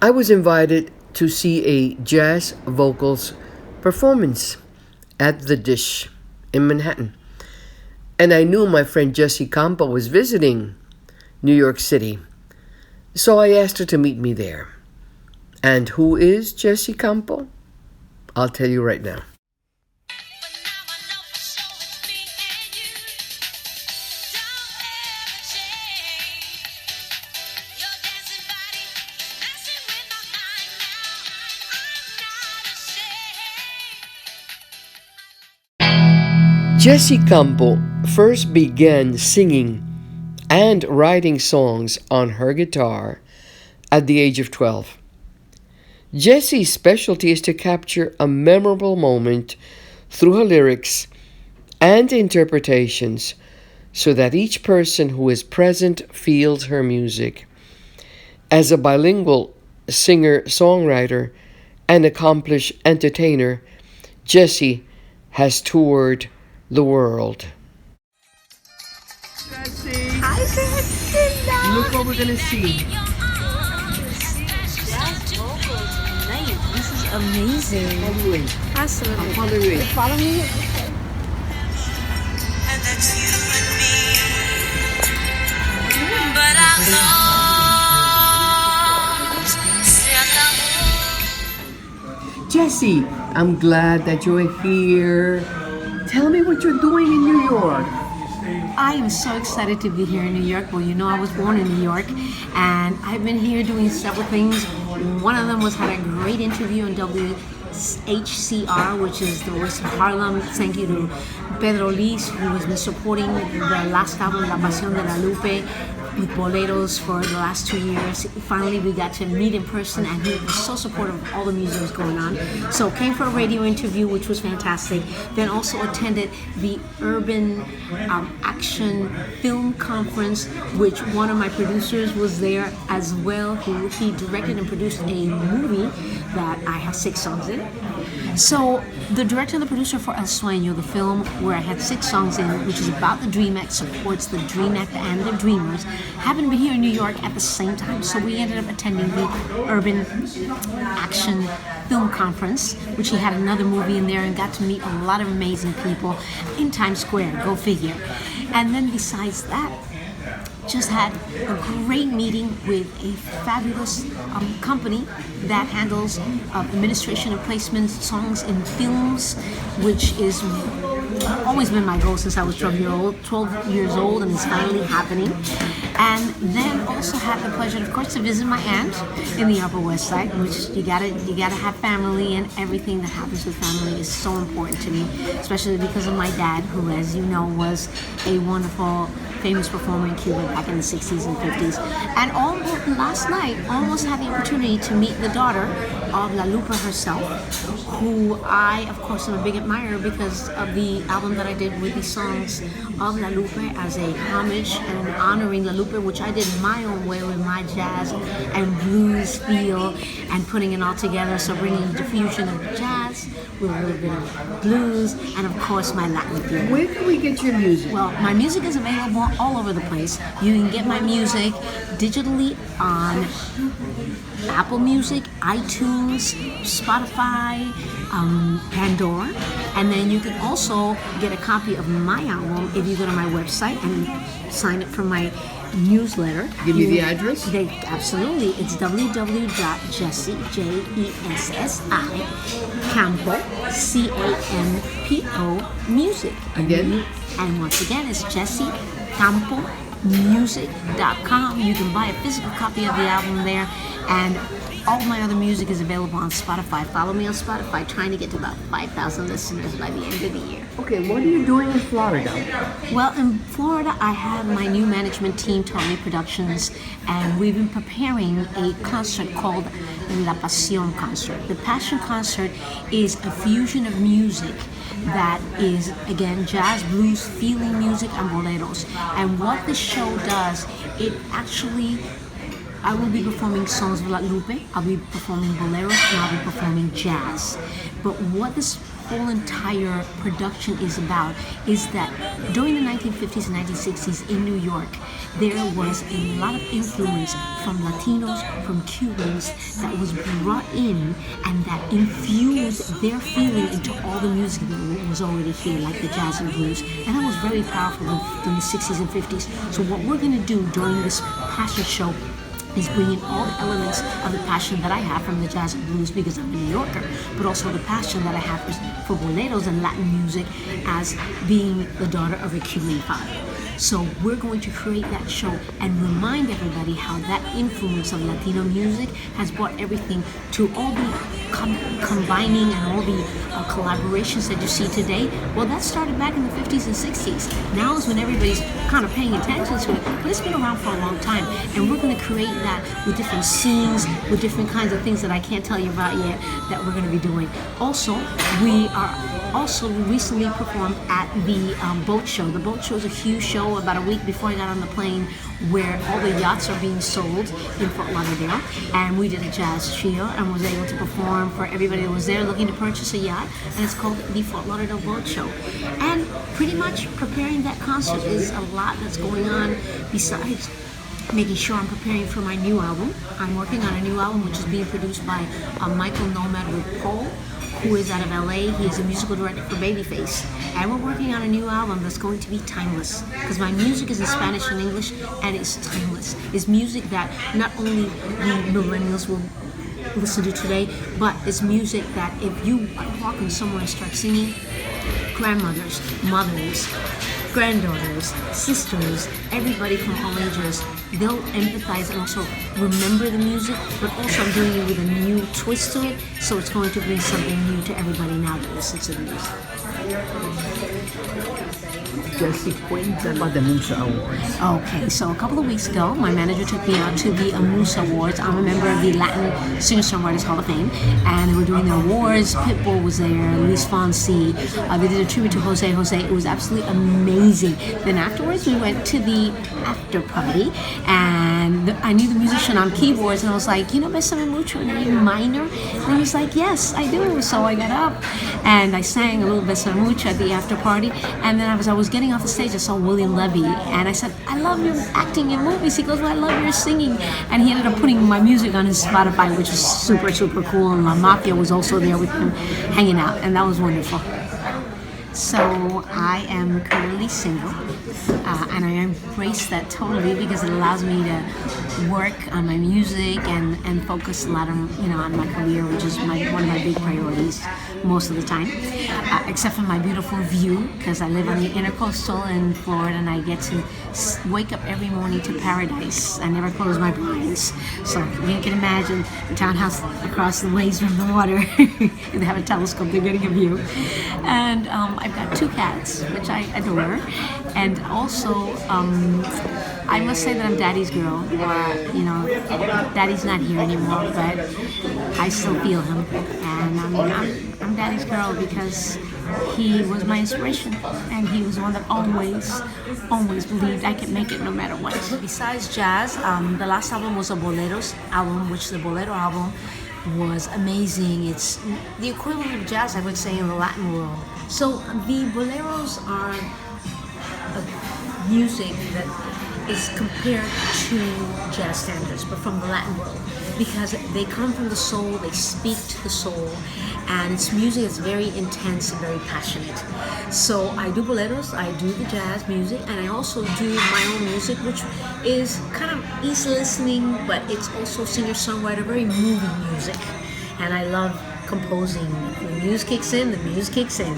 I was invited to see a jazz vocals performance at the Dish in Manhattan. And I knew my friend Jessi Campo was visiting New York City. So I asked her to meet me there. And who is Jessi Campo? I'll tell you right now. Jessi Campo first began singing and writing songs on her guitar at the age of 12. Jessi's specialty is to capture a memorable moment through her lyrics and interpretations so that each person who is present feels her music. As a bilingual singer-songwriter and accomplished entertainer, Jessi has toured the world. Jessi, Hi, Gilda. look what we're gonna see. Jazz vocals, nice. This is amazing. Following. Absolutely. Following. Follow me. And that's you and me. But I'm lost. Se acabó. Jessi, I'm glad that you're here. Tell me what you're doing in New York. I am so excited to be here in New York. Well, you know, I was born in New York, and I've been here doing several things. One of them was had a great interview on WHCR, which is the voice of Harlem. Thank you to Pedro Liz, who has been supporting the last album, La Pasión de la Lupe, with boleros for the last 2 years. Finally, we got to meet in person, and he was so supportive of all the music that was going on. So came for a radio interview, which was fantastic. Then also attended the Urban Action Film Conference, which one of my producers was there as well. He directed and produced a movie that I have 6 songs in. So the director and the producer for El Sueño, the film where I had 6 songs in, which is about the Dream Act, supports the Dream Act and the Dreamers, happened to be here in New York at the same time. So we ended up attending the Urban Action Film Conference, which he had another movie in there, and got to meet a lot of amazing people in Times Square, go figure. And then besides that, just had a great meeting with a fabulous company that handles administration and placement songs in films, which is always been my goal since I was 12 years old, and it's finally happening. And then also had the pleasure, of course, to visit my aunt in the Upper West Side, which you gotta have family, and everything that happens with family is so important to me, especially because of my dad, who, as you know, was a wonderful, famous performer in Cuba back in the 60s and 50s. And last night, almost had the opportunity to meet the daughter of La Lupe herself, who I, of course, am a big admirer because of the album that I did with the songs of La Lupe as a homage and honoring La Lupe, which I did my own way with my jazz and blues feel and putting it all together. So bringing the fusion of jazz with a little bit of blues and, of course, my Latin feel. Where can we get your music? Well, my music is available all over the place. You can get my music digitally on Apple Music, iTunes, Spotify, Pandora, and then you can also get a copy of my album if you go to my website and sign up for my newsletter. Give me the address? Absolutely. It's www.jessi, Jessi, Campo, Campo, music. Again? And once again, it's Jessi Campo music.com. You can buy a physical copy of the album there, and all my other music is available on Spotify. Follow me on Spotify, trying to get to about 5,000 listeners by the end of the year. Okay, what are you doing in Florida? Well, in Florida, I have my new management team, Tony Productions, and we've been preparing a concert called La Pasión Concert. The Passion Concert is a fusion of music that is, again, jazz, blues, feeling music, and boleros. And what this show does, it actually, I will be performing songs of La Lupe, I'll be performing boleros, and I'll be performing jazz. But what this whole entire production is about is that during the 1950s and 1960s in New York, there was a lot of influence from Latinos, from Cubans that was brought in and that infused their feeling into all the music that was already here, like the jazz and blues. And that was very powerful in the 60s and 50s. So what we're going to do during this passion show is bringing all the elements of the passion that I have from the jazz and blues because I'm a New Yorker, but also the passion that I have for boleros and Latin music as being the daughter of a Cuban father. So we're going to create that show and remind everybody how that influence of Latino music has brought everything to all the combining and all the collaborations that you see today. Well, that started back in the 50s and 60s. Now is when everybody's kind of paying attention to it, but it's been around for a long time. And we're going to create that with different scenes, with different kinds of things that I can't tell you about yet that we're going to be doing. Also, we are also recently performed at the boat show. The boat show is a huge show about a week before I got on the plane where all the yachts are being sold in Fort Lauderdale. And we did a jazz trio and was able to perform for everybody that was there looking to purchase a yacht. And it's called the Fort Lauderdale Boat Show. And pretty much preparing that concert is a lot that's going on besides making sure I'm preparing for my new album. I'm working on a new album which is being produced by Michael Nomad with Paul, who is out of LA. He is a musical director for Babyface. And we're working on a new album that's going to be timeless. Because my music is in Spanish and English, and it's timeless. It's music that not only the millennials will listen to today, but it's music that if you are walking somewhere and start singing, grandmothers, mothers, granddaughters, sisters, everybody from all ages, they'll empathize and also remember the music, but also I'm doing it with a new twist to it, so it's going to bring something new to everybody now that listens to the music. Jessi, cuenta about the Unloose Awards. Okay, so a couple of weeks ago, my manager took me out to the Unloose Awards. I'm a member of the Latin Singer-Songwriters Hall of Fame, and they were doing their awards. Pitbull was there, Luis Fonsi. They did a tribute to Jose. It was absolutely amazing. Then afterwards, we went to the after party, and I knew the musician on keyboards, and I was like, you know Besame Mucho in A minor? And he was like, yes, I do. So I got up, and I sang a little Besame Mucho at the after party, and then as I was getting off the stage, I saw William Levy, and I said, I love your acting in movies. He goes, well, I love your singing. And he ended up putting my music on his Spotify, which was super, super cool. And La Mafia was also there with him hanging out, and that was wonderful. So I am currently single, and I embrace that totally because it allows me to work on my music and focus a lot on on my career, which is one of my big priorities most of the time, except for my beautiful view because I live on the Intercoastal in Florida and I get to wake up every morning to paradise. I never close my blinds, so you can imagine the townhouse across the ways from the water. They have a telescope, they're getting a view, and I've got 2 cats, which I adore, and also I must say that I'm daddy's girl. Daddy's not here anymore, but I still feel him, and I'm daddy's girl because he was my inspiration, and he was one that always believed I could make it no matter what. Besides jazz, the last album was a boleros album, which the bolero album was amazing. It's the equivalent of jazz, I would say, in the Latin world. So the boleros are music that is compared to jazz standards, but from the Latin world, because they come from the soul, they speak to the soul, and it's music that's very intense and very passionate. So I do boleros, I do the jazz music, and I also do my own music, which is kind of easy listening, but it's also singer-songwriter, very moving music. And I love composing. When the muse kicks in, the muse kicks in.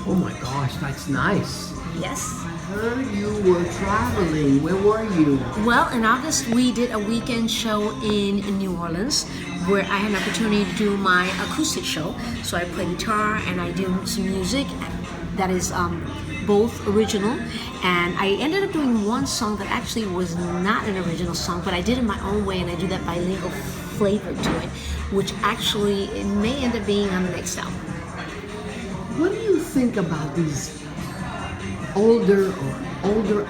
Oh my gosh, that's nice. Yes. I heard you were traveling. Where were you? Well, in August, we did a weekend show in New Orleans where I had an opportunity to do my acoustic show. So I play guitar and I do some music that is both original, and I ended up doing one song that actually was not an original song, but I did it my own way, and I do that bilingual flavor to it, which actually it may end up being on the next album. What do you think about these older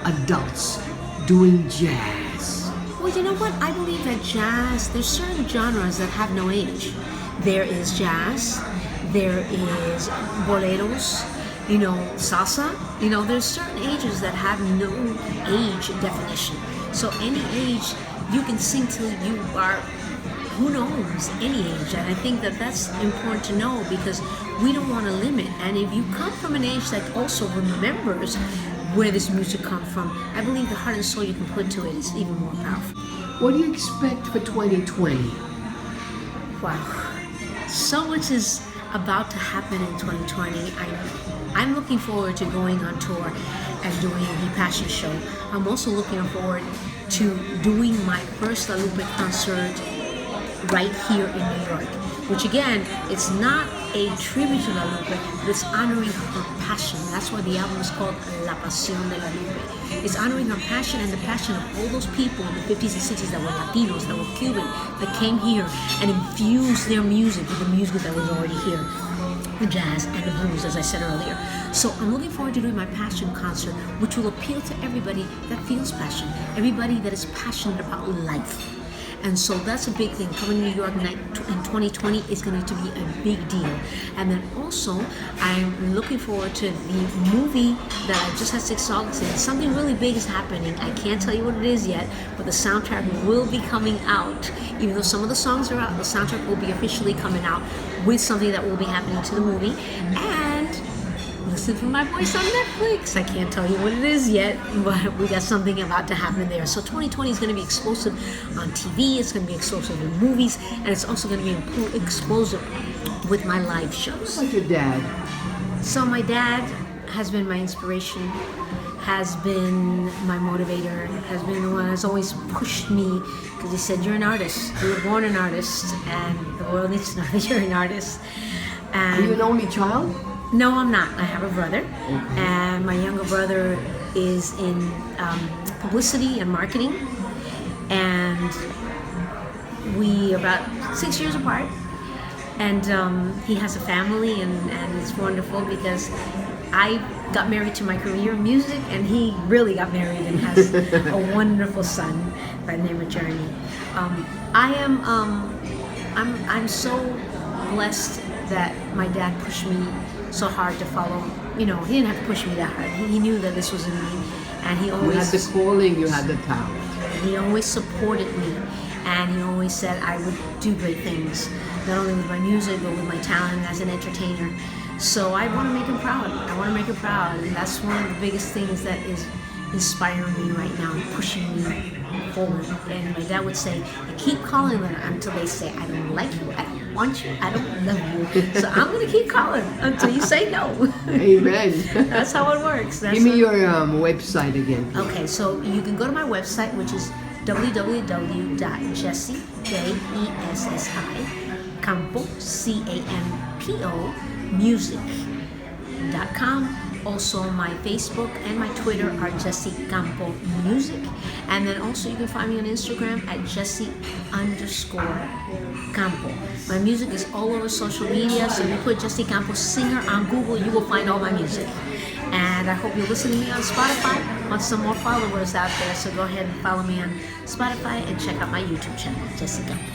adults doing jazz? Well, you know what? I believe that jazz, there's certain genres that have no age. There is jazz, there is boleros, salsa. There's certain ages that have no age definition. So any age you can sing till you are, who knows, any age. And I think that that's important to know because we don't want to limit. And if you come from an age that also remembers where this music comes from, I believe the heart and soul you can put to it is even more powerful. What do you expect for 2020? Wow. So much is about to happen in 2020. I'm looking forward to going on tour and doing the Passion Show. I'm also looking forward to doing my first La Lupe concert right here in New York, which again, it's not a tribute to La Lupe, but it's honoring her passion. That's why the album is called La Pasión de La Lupe. It's honoring her passion and the passion of all those people in the 50s and 60s that were Latinos, that were Cuban, that came here and infused their music with the music that was already here, the jazz and the blues, as I said earlier. So I'm looking forward to doing my passion concert, which will appeal to everybody that feels passion, everybody that is passionate about life. And so that's a big thing. Coming to New York in 2020 is going to be a big deal. And then also, I'm looking forward to the movie that I just had 6 songs in. Something really big is happening. I can't tell you what it is yet, but the soundtrack will be coming out. Even though some of the songs are out, the soundtrack will be officially coming out with something that will be happening to the movie. And listen for my voice on Netflix. I can't tell you what it is yet, but we got something about to happen there. So 2020 is going to be explosive on TV, it's going to be explosive in movies, and it's also going to be explosive with my live shows. What about your dad? So my dad has been my inspiration, has been my motivator, has been the one that's always pushed me, because he said, you're an artist, you were born an artist, and the world needs to know that you're an artist. And Are you an only child? no, I'm not. I have a brother, and my younger brother is in publicity and marketing, and we are about 6 years apart, and he has a family, and it's wonderful because I got married to my career in music, and he really got married and has a wonderful son by the name of Journey. I'm so blessed that my dad pushed me so hard to follow. He didn't have to push me that hard. He knew that this was in me, and he always... You had the calling, you had the talent. He always supported me, and he always said I would do great things, not only with my music, but with my talent as an entertainer. So I want to make him proud. And that's one of the biggest things that is inspiring me right now, pushing me forward. And my dad would say, keep calling them until they say, I don't like you, I don't want you, I don't love you. So I'm going to keep calling until you say no. Amen. That's how it works. Give me your website again. Okay, so you can go to my website, which is www.Jessi, Jessi, Campo, Campo, music.com. Also, my Facebook and my Twitter are Jessi Campo Music. And then also you can find me on Instagram at Jessi_Campo. My music is all over social media, so if you put Jessi Campo Singer on Google, you will find all my music. And I hope you listen to me on Spotify. I want some more followers out there, so go ahead and follow me on Spotify and check out my YouTube channel, Jessi Campo.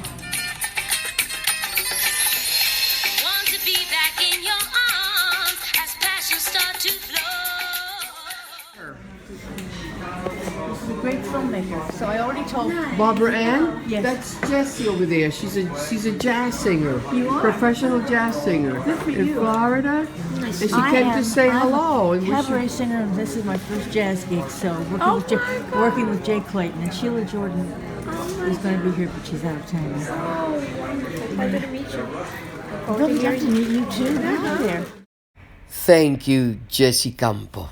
Want to be back in your arms as passion start to flow. She's a great filmmaker. So I already told Barbara Ann? Yes. That's Jessi over there. She's a jazz singer. You are? Professional jazz singer. Good for in you. Florida. Nice. And she came to say hello. And I'm a cabaret singer, and this is my first jazz gig. So working with Jay Clayton, and Sheila Jordan is going to be here, but she's out of town. Pleasure to meet you. I'd love to meet you too. There. Thank you, Jessi Campo.